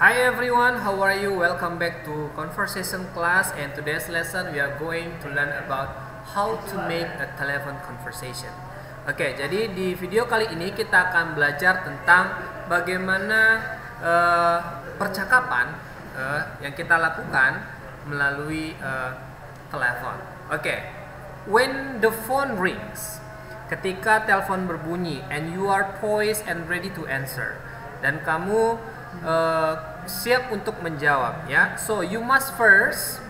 Hi everyone, how are you? Welcome back to conversation class, and today's lesson we are going to learn about how to make a telephone conversation. Oke, jadi di video kali ini kita akan belajar tentang bagaimana percakapan yang kita lakukan melalui telepon. Oke, when the phone rings, ketika telepon berbunyi and you are poised and ready to answer, dan kamu siap untuk menjawab, ya. So you must first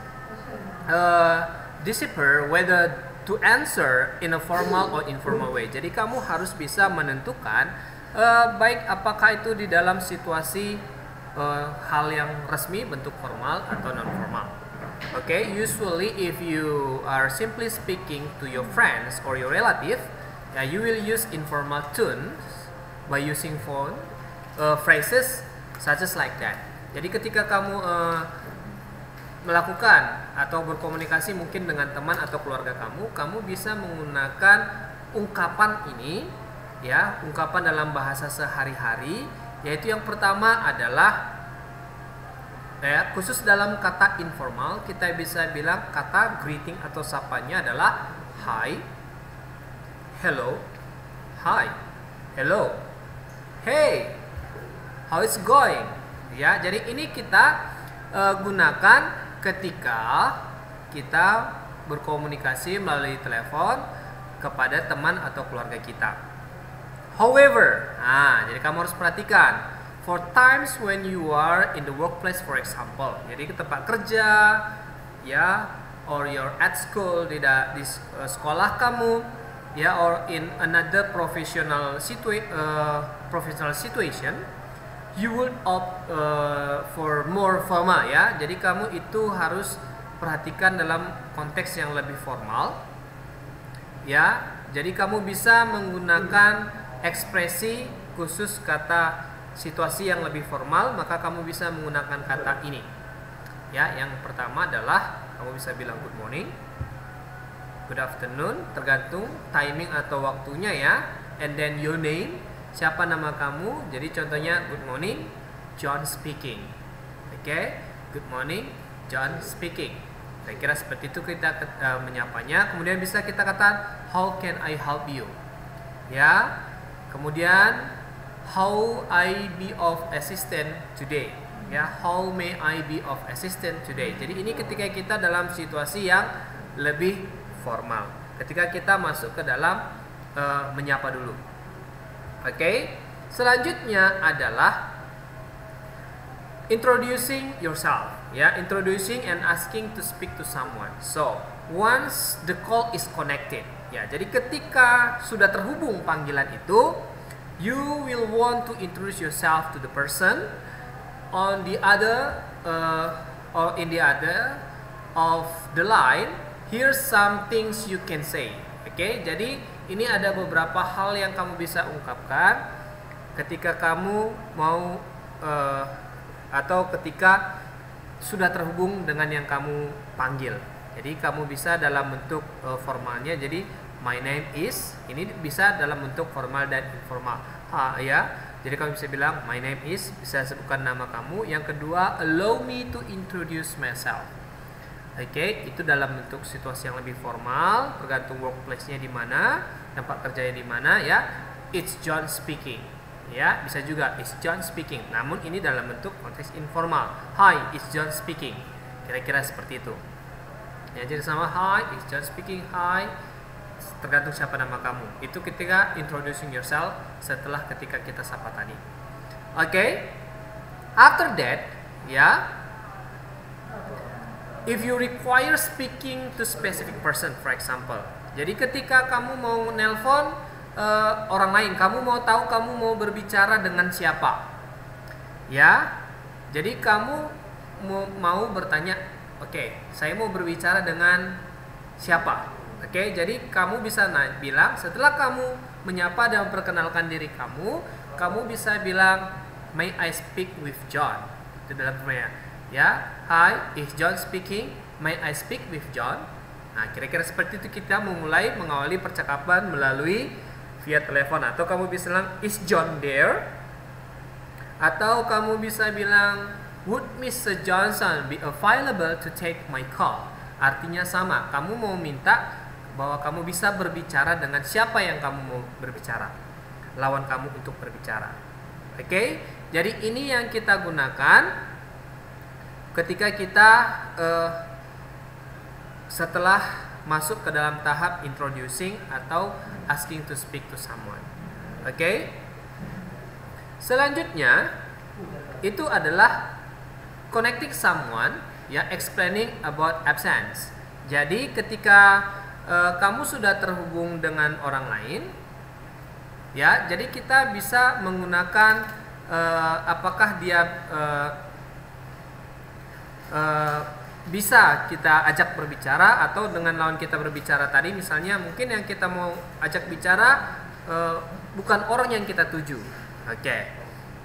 decipher whether to answer in a formal or informal way. Jadi kamu harus bisa menentukan baik apakah itu di dalam situasi hal yang resmi, bentuk formal atau non formal. Okay, usually if you are simply speaking to your friends or your relative, you will use informal tones by using phone phrases such as like that. Jadi ketika kamu melakukan atau berkomunikasi mungkin dengan teman atau keluarga kamu bisa menggunakan ungkapan ini, ya, ungkapan dalam bahasa sehari-hari, yaitu yang pertama adalah, ya, khusus dalam kata informal kita bisa bilang kata greeting atau sapanya adalah hi, hello, hi, hello, hey, how it's going, ya. Jadi ini kita gunakan ketika kita berkomunikasi melalui telepon kepada teman atau keluarga kita. However, jadi kamu harus perhatikan for times when you are in the workplace, for example, jadi ke tempat kerja, ya, or you're at school, di sekolah kamu, ya, or in another professional situation, you would opt for more formal, ya. Jadi kamu itu harus perhatikan dalam konteks yang lebih formal, ya. Jadi kamu bisa menggunakan ekspresi khusus kata situasi yang lebih formal, maka kamu bisa menggunakan kata ini, ya. Yang pertama adalah kamu bisa bilang good morning, good afternoon, tergantung timing atau waktunya, ya. And then your name, siapa nama kamu. Jadi contohnya good morning, John speaking. Oke, good morning, John speaking. Saya kira seperti itu kita menyapanya. Kemudian bisa kita katakan how can I help you, ya. Kemudian how I be of assistance today, ya, how may I be of assistance today. Jadi ini ketika kita dalam situasi yang lebih formal, ketika kita masuk ke dalam menyapa dulu. Oke, selanjutnya adalah introducing yourself, ya, introducing and asking to speak to someone. So once the call is connected, ya, jadi ketika sudah terhubung panggilan itu, you will want to introduce yourself to the person on the other or in the other of the line. Here's some things you can say. Oke, jadi ini ada beberapa hal yang kamu bisa ungkapkan ketika kamu mau atau ketika sudah terhubung dengan yang kamu panggil. Jadi kamu bisa dalam bentuk formalnya, jadi my name is, ini bisa dalam bentuk formal dan informal, ya. Jadi kamu bisa bilang my name is, bisa sebutkan nama kamu. Yang kedua, allow me to introduce myself. Oke, itu dalam bentuk situasi yang lebih formal, tergantung workplace-nya di mana, tempat kerjanya di mana, ya. It's John speaking, ya, bisa juga it's John speaking. Namun ini dalam bentuk konteks informal. Hi, it's John speaking. Kira-kira seperti itu. Ya, jadi sama hi, it's John speaking, hi, tergantung siapa nama kamu. Itu ketika introducing yourself setelah ketika kita sapa tadi. Oke. After that, ya, if you require speaking to specific person, for example, jadi ketika kamu mau nelpon orang lain, kamu mau tahu kamu mau berbicara dengan siapa, ya. Jadi kamu mau bertanya, oke, saya mau berbicara dengan siapa. Oke, jadi kamu bisa bilang setelah kamu menyapa dan memperkenalkan diri kamu bisa bilang may I speak with John. Itu dalam pertanyaan, ya. Hi, is John speaking? May I speak with John? Nah, kira-kira seperti itu kita memulai mengawali percakapan melalui via telepon. Atau kamu bisa bilang is John there? Atau kamu bisa bilang Would Mr. Johnson be available to take my call? Artinya sama, kamu mau minta bahwa kamu bisa berbicara dengan siapa yang kamu mau berbicara, lawan kamu untuk berbicara. Oke, jadi ini yang kita gunakan ketika kita setelah masuk ke dalam tahap introducing atau asking to speak to someone. Oke, selanjutnya itu adalah connecting someone, ya, explaining about absence. Jadi ketika kamu sudah terhubung dengan orang lain, ya, jadi kita bisa menggunakan apakah dia bisa kita ajak berbicara atau dengan lawan kita berbicara tadi, misalnya mungkin yang kita mau ajak bicara bukan orang yang kita tuju. Oke,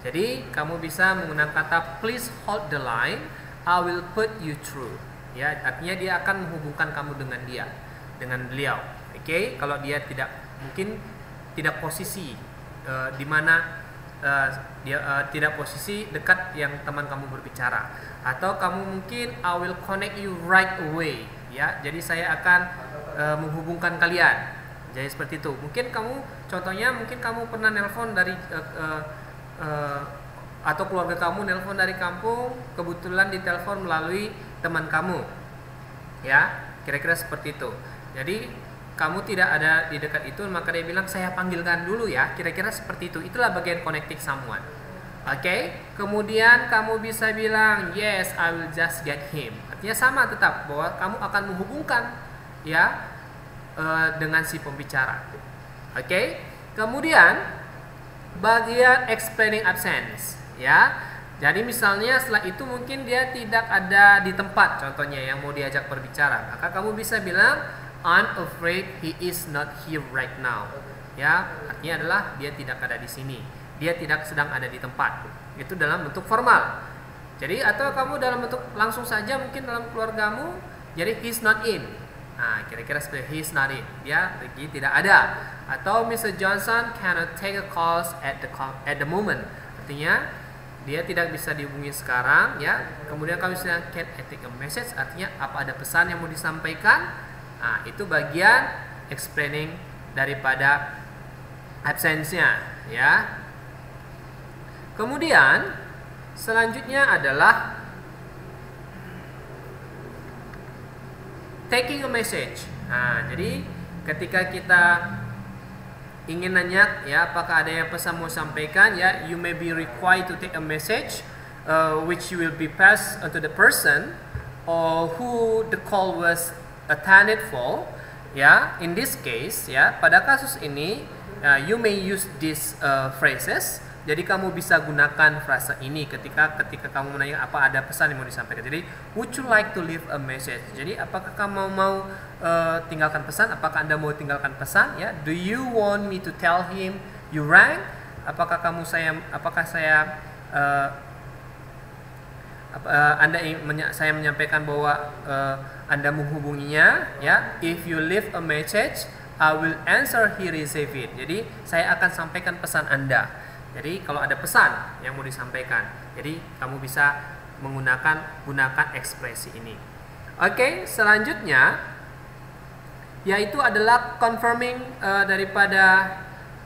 jadi kamu bisa menggunakan kata please hold the line, I will put you through. Ya, artinya dia akan menghubungkan kamu dengan dia, dengan beliau. Oke, kalau dia tidak posisi di mana dia tidak posisi dekat yang teman kamu berbicara, atau kamu mungkin I will connect you right away, ya, jadi saya akan menghubungkan kalian. Jadi seperti itu. Mungkin kamu contohnya mungkin kamu pernah nelpon dari atau keluarga kamu nelpon dari kampung, kebetulan ditelepon melalui teman kamu, ya, kira-kira seperti itu. Jadi kamu tidak ada di dekat itu, maka dia bilang saya panggilkan dulu ya, kira-kira seperti itu. Itulah bagian connecting someone. Oke, kemudian kamu bisa bilang yes, I will just get him. Artinya sama tetap bahwa kamu akan menghubungkan, ya, dengan si pembicara. Oke, kemudian bagian explaining absence, ya. Jadi misalnya setelah itu mungkin dia tidak ada di tempat, contohnya yang mau diajak berbicara, maka kamu bisa bilang I'm afraid he is not here right now. Ya, artinya adalah dia tidak ada di sini. Dia tidak sedang ada di tempat. Itu dalam bentuk formal. Jadi atau kamu dalam bentuk langsung saja mungkin dalam keluargamu, jadi he's not in. Nah, kira-kira seperti he's not in. Dia pergi tidak ada. Atau Mr. Johnson cannot take a calls at the moment. Artinya dia tidak bisa dihubungi sekarang, ya. Kemudian kamu bisa can I take a message, artinya apa ada pesan yang mau disampaikan? Nah, itu bagian explaining daripada absence-nya, ya. Kemudian selanjutnya adalah taking a message. Nah, jadi ketika kita ingin nanya, ya, apakah ada yang pesan mau sampaikan, ya, you may be required to take a message which will be passed to the person or who the call was attended for, ya. In this case, ya, pada kasus ini you may use these phrases. Jadi kamu bisa gunakan frasa ini ketika kamu menanya apa ada pesan yang mau disampaikan. Jadi would you like to leave a message? Jadi apakah kamu mau tinggalkan pesan? Apakah Anda mau tinggalkan pesan, ya? Do you want me to tell him you rang? Apakah saya menyampaikan bahwa Anda menghubunginya, ya. If you leave a message, I will answer he receive it. Jadi saya akan sampaikan pesan Anda. Jadi kalau ada pesan yang mau disampaikan, jadi kamu bisa gunakan ekspresi ini. Oke, selanjutnya yaitu adalah confirming daripada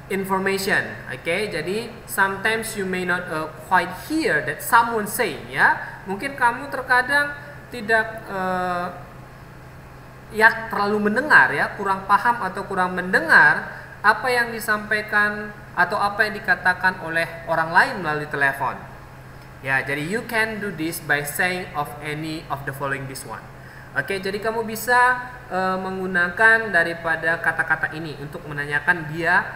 information. Oke, jadi sometimes you may not quite hear that someone say, ya. Mungkin kamu terkadang tidak ya terlalu mendengar, ya, kurang paham atau kurang mendengar apa yang disampaikan atau apa yang dikatakan oleh orang lain melalui telepon. Ya, jadi you can do this by saying of any of the following this one. Oke, jadi kamu bisa menggunakan daripada kata-kata ini untuk menanyakan dia,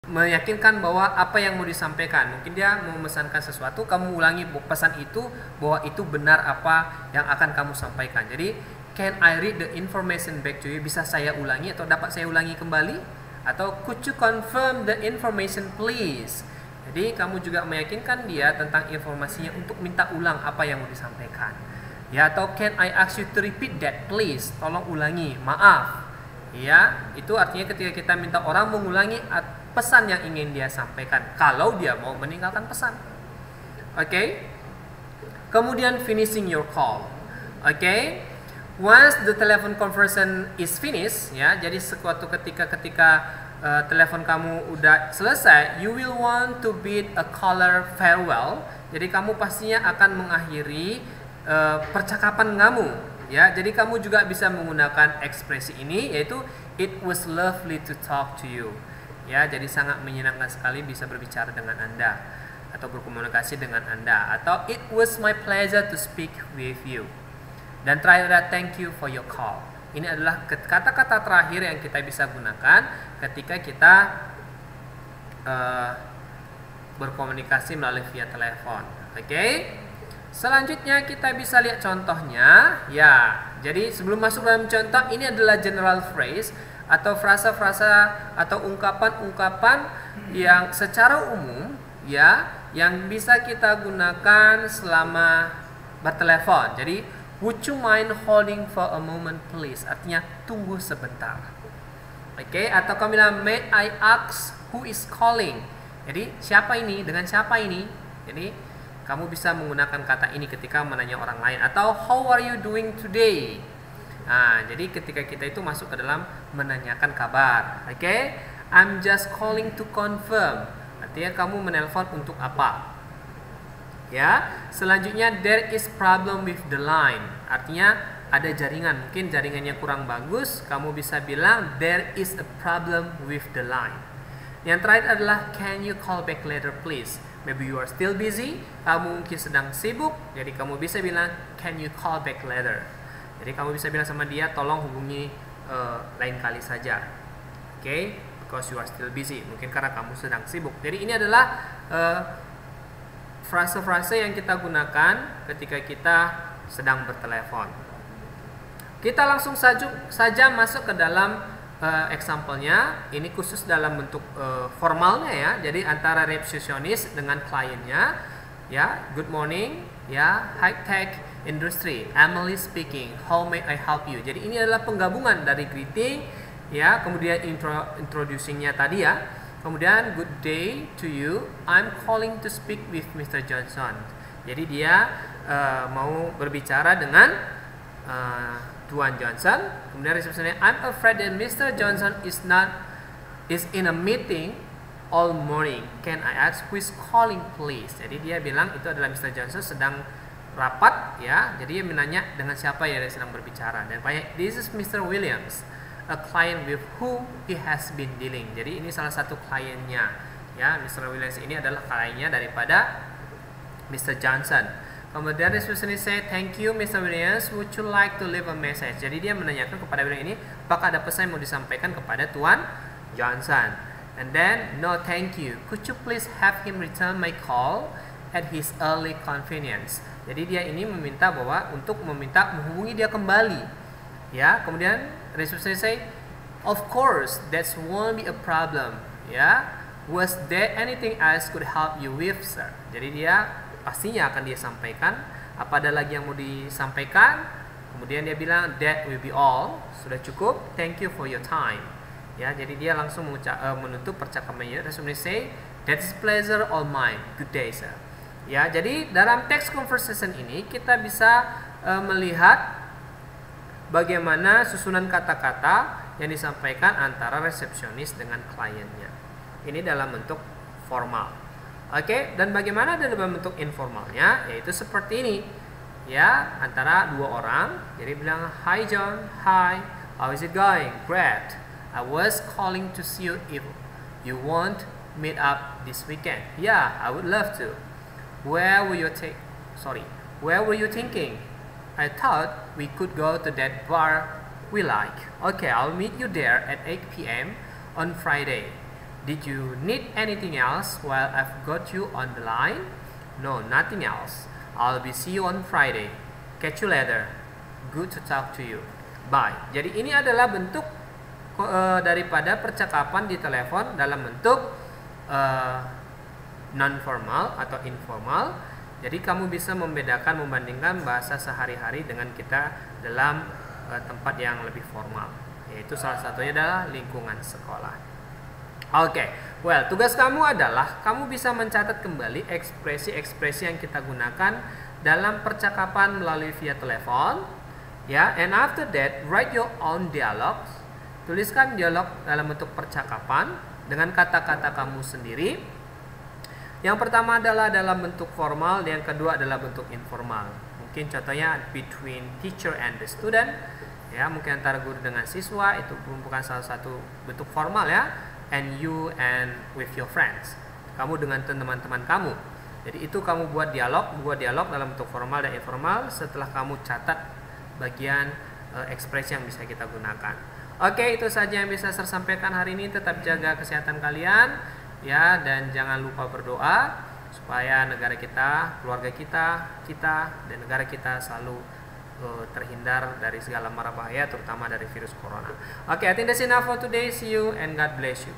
meyakinkan bahwa apa yang mau disampaikan. Mungkin dia mau memesankan sesuatu, kamu ulangi pesan itu bahwa itu benar apa yang akan kamu sampaikan. Jadi can I read the information back to you? Bisa saya ulangi atau dapat saya ulangi kembali? Atau could you confirm the information please? Jadi kamu juga meyakinkan dia tentang informasinya untuk minta ulang apa yang mau disampaikan. Ya, atau can I ask you to repeat that please? Tolong ulangi, maaf. Ya, itu artinya ketika kita minta orang mengulangi pesan yang ingin dia sampaikan kalau dia mau meninggalkan pesan. Okay. Kemudian finishing your call. Okay. Once the telephone conversation is finished, ya, jadi suatu ketika telepon kamu udah selesai, you will want to bid a caller farewell. Jadi kamu pastinya akan mengakhiri percakapan kamu, ya. Jadi kamu juga bisa menggunakan ekspresi ini, yaitu it was lovely to talk to you. Ya, jadi sangat menyenangkan sekali bisa berbicara dengan Anda atau berkomunikasi dengan Anda, atau it was my pleasure to speak with you. Dan terakhir adalah thank you for your call. Ini adalah kata-kata terakhir yang kita bisa gunakan ketika kita berkomunikasi melalui via telepon. Oke. Selanjutnya kita bisa lihat contohnya. Ya, jadi sebelum masuk dalam contoh, ini adalah general phrase atau frasa-frasa atau ungkapan-ungkapan yang secara umum, ya, yang bisa kita gunakan selama bertelepon. Jadi would you mind holding for a moment please? Artinya tunggu sebentar. Oke, atau kamu bilang may I ask who is calling? Jadi siapa ini? Dengan siapa ini? Jadi kamu bisa menggunakan kata ini ketika menanya orang lain. Atau how are you doing today? Nah, jadi ketika kita itu masuk ke dalam menanyakan kabar. Oke, I'm just calling to confirm. Artinya kamu menelpon untuk apa? Ya, selanjutnya there is problem with the line. Artinya ada jaringan, mungkin jaringannya kurang bagus, kamu bisa bilang there is a problem with the line. Yang terakhir adalah can you call back later please? Maybe you are still busy, kamu mungkin sedang sibuk, jadi kamu bisa bilang can you call back later. Jadi kamu bisa bilang sama dia tolong hubungi lain kali saja. Okay? Because you are still busy, mungkin karena kamu sedang sibuk. Jadi ini adalah frase-frase yang kita gunakan ketika kita sedang bertelepon. Kita langsung saja masuk ke dalam example-nya. Ini khusus dalam bentuk formalnya, ya. Jadi antara resepsionis dengan kliennya, ya. Good morning, ya. High tech industry, Emily speaking. How may I help you? Jadi ini adalah penggabungan dari greeting, ya. Kemudian introducing-nya tadi, ya. Kemudian good day to you. I'm calling to speak with Mr. Johnson. Jadi dia mau berbicara dengan Tuan Johnson. Kemudian resepsionisnya I'm afraid that Mr. Johnson is in a meeting all morning. Can I ask who is calling please? Jadi dia bilang itu adalah Mr. Johnson sedang rapat, ya. Jadi dia menanya dengan siapa ya dia sedang berbicara. Dan this is Mr. Williams, a client with whom he has been dealing. Jadi ini salah satu kliennya, ya. Mr. Williams ini adalah kliennya daripada Mr. Johnson. Kemudian resepsionis say thank you Mr. Williams, would you like to leave a message? Jadi dia menanyakan kepada Williams ini apakah ada pesan yang mau disampaikan kepada Tuan Johnson. And then no thank you, could you please have him return my call at his early convenience? Jadi dia ini meminta menghubungi dia kembali, ya. Kemudian resepsionis say of course that won't be a problem, ya. Was there anything else could help you with, sir? Jadi dia pastinya akan dia sampaikan apa ada lagi yang mau disampaikan. Kemudian dia bilang that will be all, sudah cukup, thank you for your time, ya. Jadi dia langsung menutup percakapannya. Resepsionis say that's pleasure all mine, good day sir, ya. Jadi dalam text conversation ini kita bisa melihat bagaimana susunan kata-kata yang disampaikan antara resepsionis dengan kliennya. Ini dalam bentuk formal. Oke, dan bagaimana dalam bentuk informalnya, yaitu seperti ini, ya, antara dua orang. Jadi bilang hi John, hi, how is it going? Great, I was calling to see you if you want meet up this weekend. Yeah, I would love to. Where were you thinking? I thought we could go to that bar we like. Okay, I'll meet you there at 8 p.m. on Friday. Did you need anything else while I've got you on the line? No, nothing else. I'll be see you on Friday. Catch you later. Good to talk to you. Bye. Jadi ini adalah bentuk daripada percakapan di telepon dalam bentuk non formal atau informal. Jadi kamu bisa membandingkan bahasa sehari-hari dengan kita dalam tempat yang lebih formal. Yaitu salah satunya adalah lingkungan sekolah. Oke, Well, tugas kamu adalah kamu bisa mencatat kembali ekspresi-ekspresi yang kita gunakan dalam percakapan melalui via telepon, ya. And after that, write your own dialogues. Tuliskan dialog dalam bentuk percakapan dengan kata-kata kamu sendiri. Yang pertama adalah dalam bentuk formal, yang kedua adalah bentuk informal. Mungkin contohnya between teacher and the student, ya, mungkin antara guru dengan siswa, itu merupakan salah satu bentuk formal, ya. And you and with your friends, kamu dengan teman-teman kamu. Jadi itu kamu buat dialog dalam bentuk formal dan informal setelah kamu catat bagian ekspresi yang bisa kita gunakan. Oke, itu saja yang bisa saya sampaikan hari ini. Tetap jaga kesehatan kalian, ya, dan jangan lupa berdoa supaya negara kita, keluarga kita dan negara kita selalu terhindar dari segala mara bahaya, terutama dari virus corona. Okay, I think that's enough for today. See you and God bless you.